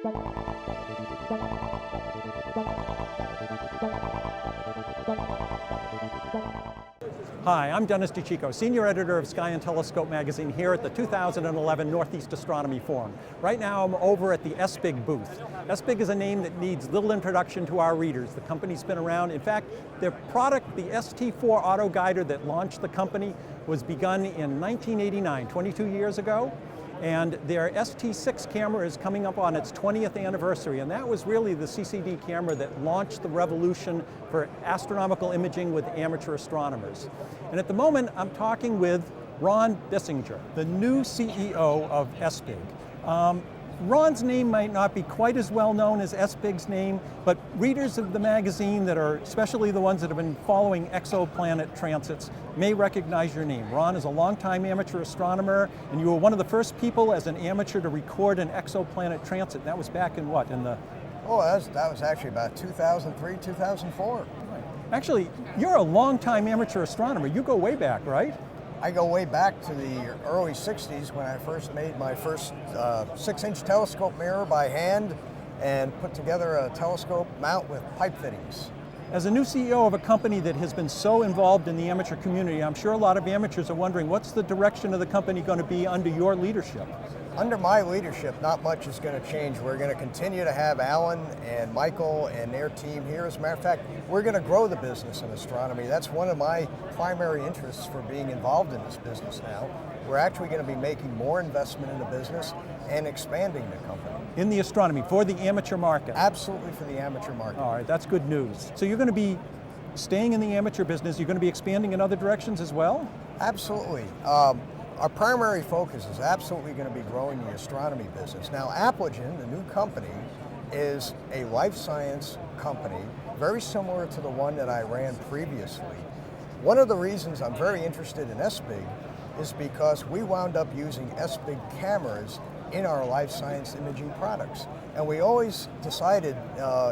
Hi, I'm Dennis di Cicco, Senior Editor of Sky and Telescope magazine here at the 2011 Northeast Astronomy Forum. Right now I'm over at the ESBIG booth. ESBIG is a name that needs little introduction to our readers. The company's been around. In fact, their product, the ST4 auto guider that launched the company, was begun in 1989, 22 years ago. And their ST6 camera is coming up on its 20th anniversary, and that was really the CCD camera that launched the revolution for astronomical imaging with amateur astronomers. And at the moment, I'm talking with Ron Bissinger, the new CEO of ESBIG. Ron's name might not be quite as well known as ESBIG's name, but readers of the magazine that are, especially the ones that have been following exoplanet transits, may recognize your name. Ron is a longtime amateur astronomer, and you were one of the first people as an amateur to record an exoplanet transit. That was back in what, in the... Oh, that was actually about 2003, 2004. Right. Actually, you're a longtime amateur astronomer. You go way back, right? I go way back to the early 60s when I first made my first 6-inch telescope mirror by hand and put together a telescope mount with pipe fittings. As a new CEO of a company that has been so involved in the amateur community, I'm sure a lot of amateurs are wondering, what's the direction of the company going to be under your leadership? Under my leadership, not much is going to change. We're going to continue to have Alan and Michael and their team here. As a matter of fact, we're going to grow the business in astronomy. That's one of my primary interests for being involved in this business now. We're actually going to be making more investment in the business and expanding the company. In the astronomy, for the amateur market? Absolutely, for the amateur market. All right, that's good news. So you're going to be staying in the amateur business, you're going to be expanding in other directions as well? Absolutely. Our primary focus is absolutely going to be growing the astronomy business. Now, Aplogen, the new company, is a life science company, very similar to the one that I ran previously. One of the reasons I'm very interested in ESBIG is because we wound up using ESBIG cameras in our life science imaging products. And we always decided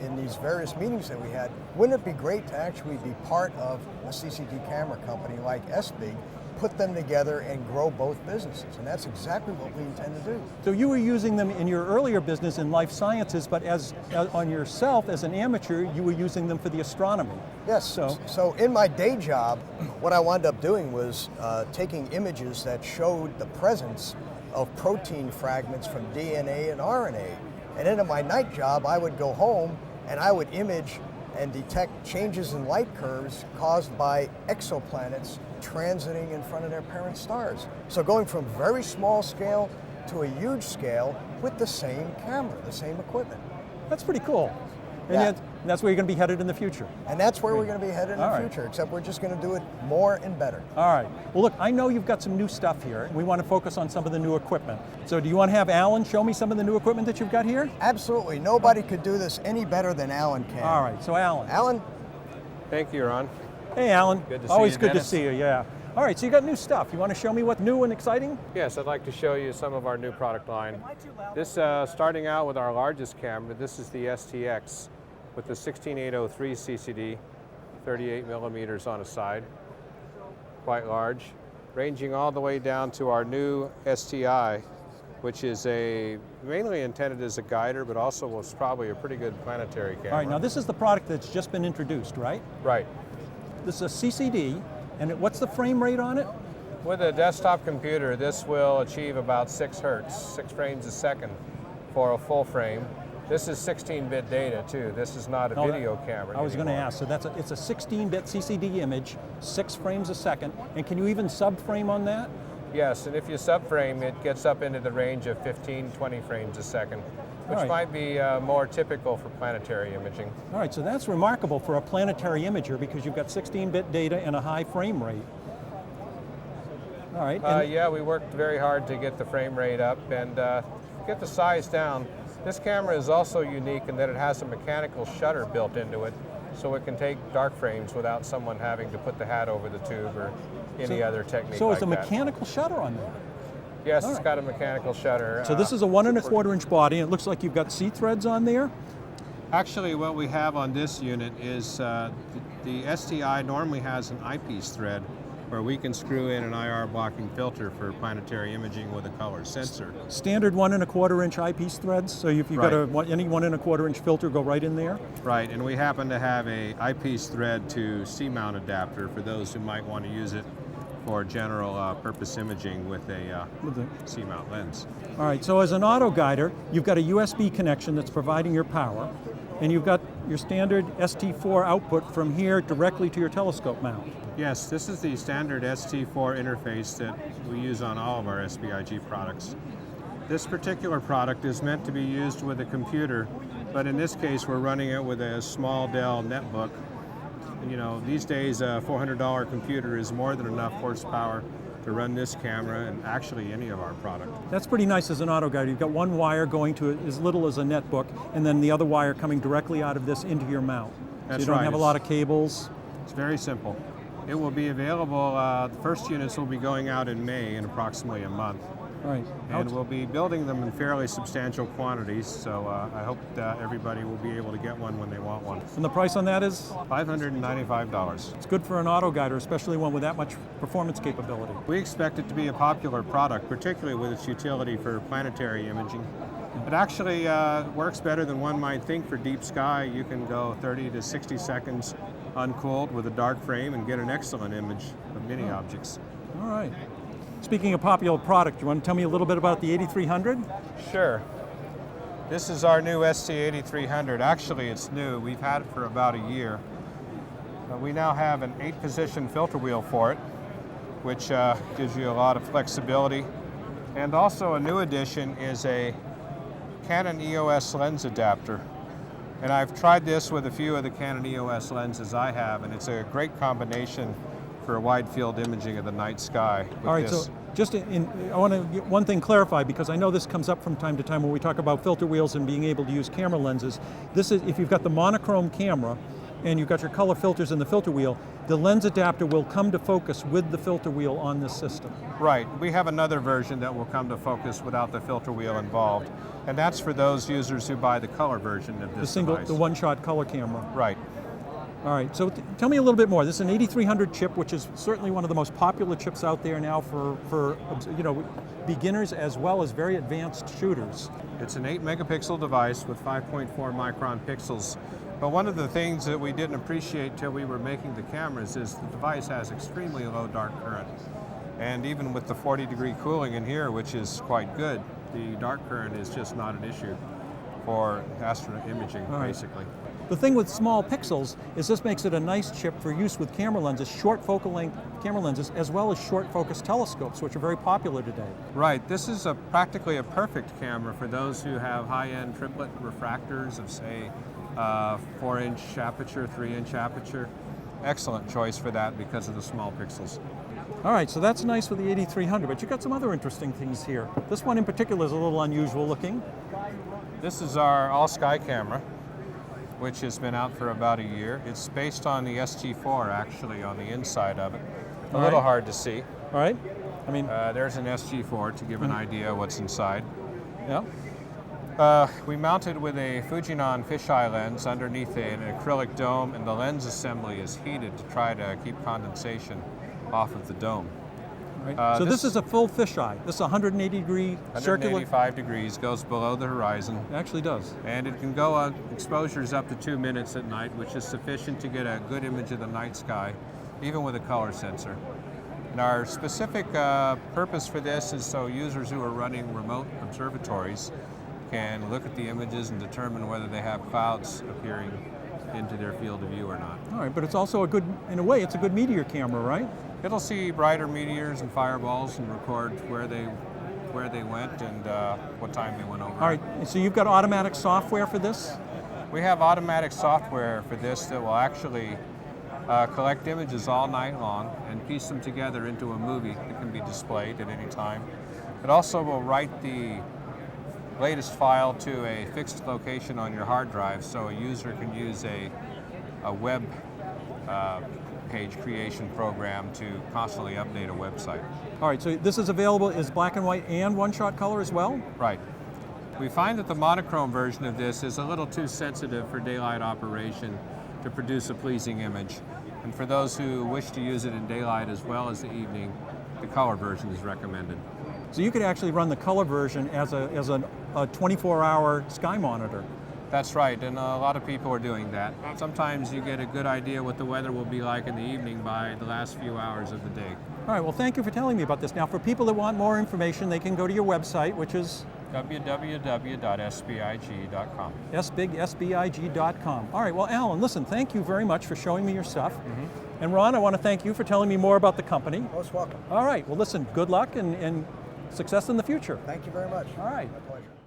in these various meetings that we had, wouldn't it be great to actually be part of a CCD camera company like ESBIG, put them together and grow both businesses, and that's exactly what we intend to do. So you were using them in your earlier business in life sciences, but as on yourself as an amateur, you were using them for the astronomy. Yes, so in my day job, what I wound up doing was taking images that showed the presence of protein fragments from DNA and RNA. And then in my night job, I would go home and I would image and detect changes in light curves caused by exoplanets transiting in front of their parent stars. So going from very small scale to a huge scale with the same camera, the same equipment. That's pretty cool. And Yeah. yet, that's where you're going to be headed in the future. And that's where we're going to be headed in All the right. future, except we're just going to do it more and better. All right. Well, look, I know you've got some new stuff here, and we want to focus on some of the new equipment. So do you want to have Alan show me some of the new equipment that you've got here? Absolutely. Nobody could do this any better than Alan can. All right. So Alan. Alan? Thank you, Ron. Hey, Alan. Good to see Always you, good to Dennis. see you, yeah. All right, so you got new stuff. You want to show me what's new and exciting? Yes, I'd like to show you some of our new product line. This, starting out with our largest camera, this is the STX with the 16803 CCD, 38 millimeters on a side, quite large, ranging all the way down to our new STI, which is mainly intended as a guider, but also was probably a pretty good planetary camera. All right, now this is the product that's just been introduced, right? Right. This is a CCD, and what's the frame rate on it? With a desktop computer, this will achieve about 6 hertz, 6 frames a second for a full frame. This is 16-bit data too. This is not a video camera. I was going to anymore. ask, so it's a 16-bit CCD image, 6 frames a second, and can you even subframe on that? Yes, and if you subframe, it gets up into the range of 15, 20 frames a second, which All right. might be more typical for planetary imaging. All right, so that's remarkable for a planetary imager because you've got 16-bit data and a high frame rate. All right. and- Yeah, we worked very hard to get the frame rate up and get the size down. This camera is also unique in that it has a mechanical shutter built into it, so it can take dark frames without someone having to put the hat over the tube or any other technique So like it's a that. mechanical shutter on there. Yes, All it's right. got a mechanical shutter. So this is a 1 1/4 inch body, and it looks like you've got C-threads on there. Actually, what we have on this unit is the STI normally has an eyepiece thread, where we can screw in an IR blocking filter for planetary imaging with a color sensor. Standard 1 1/4 inch eyepiece threads, so if you've got any 1 1/4 inch filter, go right in there. Right, and we happen to have a eyepiece thread to C-mount adapter for those who might want to use it for general purpose imaging with a C-mount lens. All right, so as an auto guider, you've got a USB connection that's providing your power, and you've got your standard ST4 output from here directly to your telescope mount. Yes, this is the standard ST4 interface that we use on all of our SBIG products. This particular product is meant to be used with a computer, but in this case we're running it with a small Dell netbook. You know, these days a $400 computer is more than enough horsepower to run this camera and actually any of our product. That's pretty nice as an auto guide. You've got one wire going to as little as a netbook, and then the other wire coming directly out of this into your mount. That's so you don't right. have a lot of cables. It's very simple. It will be available, the first units will be going out in May in approximately a month. All right. And we'll be building them in fairly substantial quantities, so I hope that everybody will be able to get one when they want one. And the price on that is? $595. It's good for an auto guider, especially one with that much performance capability. We expect it to be a popular product, particularly with its utility for planetary imaging. It actually works better than one might think for deep sky. You can go 30 to 60 seconds uncooled with a dark frame and get an excellent image of many objects. All right. Speaking of popular product, you want to tell me a little bit about the 8300? Sure. This is our new ST8300. Actually, it's new. We've had it for about a year. We now have an 8-position filter wheel for it, which gives you a lot of flexibility. And also a new addition is a Canon EOS lens adapter. And I've tried this with a few of the Canon EOS lenses I have, and it's a great combination for wide field imaging of the night sky. All right, so just I want to get one thing clarified, because I know this comes up from time to time when we talk about filter wheels and being able to use camera lenses. This is, if you've got the monochrome camera and you've got your color filters in the filter wheel, the lens adapter will come to focus with the filter wheel on this system. Right, we have another version that will come to focus without the filter wheel involved, and that's for those users who buy the color version of this device. The one-shot color camera. Right. All right, so tell me a little bit more. This is an 8300 chip, which is certainly one of the most popular chips out there now for beginners as well as very advanced shooters. It's an 8-megapixel device with 5.4 micron pixels. But one of the things that we didn't appreciate till we were making the cameras is the device has extremely low dark current. And even with the 40-degree cooling in here, which is quite good, the dark current is just not an issue for astro imaging, basically. The thing with small pixels is this makes it a nice chip for use with camera lenses, short focal length camera lenses, as well as short focus telescopes, which are very popular today. Right, this is practically a perfect camera for those who have high-end triplet refractors of, say, 4-inch aperture, 3-inch aperture. Excellent choice for that because of the small pixels. All right, so that's nice with the 8300, but you've got some other interesting things here. This one in particular is a little unusual looking. This is our all-sky camera, which has been out for about a year. It's based on the SG4 actually on the inside of it. A little hard to see. All right. I mean, there's an SG4 to give an idea what's inside. Yeah. We mounted with a Fujinon fisheye lens underneath an acrylic dome, and the lens assembly is heated to try to keep condensation off of the dome. Right. So this is a full fisheye. This is 180-degree circular. 185 degrees, goes below the horizon. It actually does. And it can go on exposures up to 2 minutes at night, which is sufficient to get a good image of the night sky, even with a color sensor. And our specific purpose for this is so users who are running remote observatories can look at the images and determine whether they have clouds appearing into their field of view or not. All right, but it's also a good, in a way, it's a good meteor camera, right? It'll see brighter meteors and fireballs and record where they went and what time they went over. All right, so you've got automatic software for this? We have automatic software for this that will actually collect images all night long and piece them together into a movie that can be displayed at any time. It also will write the latest file to a fixed location on your hard drive, so a user can use a web page creation program to constantly update a website. All right, so this is available as black and white and one-shot color as well? Right. We find that the monochrome version of this is a little too sensitive for daylight operation to produce a pleasing image. And for those who wish to use it in daylight as well as the evening, the color version is recommended. So you could actually run the color version as a 24-hour sky monitor. That's right, and a lot of people are doing that. Sometimes you get a good idea what the weather will be like in the evening by the last few hours of the day. All right, well, thank you for telling me about this. Now, for people that want more information, they can go to your website, which is www.sbig.com. ESBig.com. All right, well, Alan, listen, thank you very much for showing me your stuff. And Ron, I want to thank you for telling me more about the company. Most welcome. All right, well, listen, good luck and success in the future. Thank you very much. All right. My pleasure.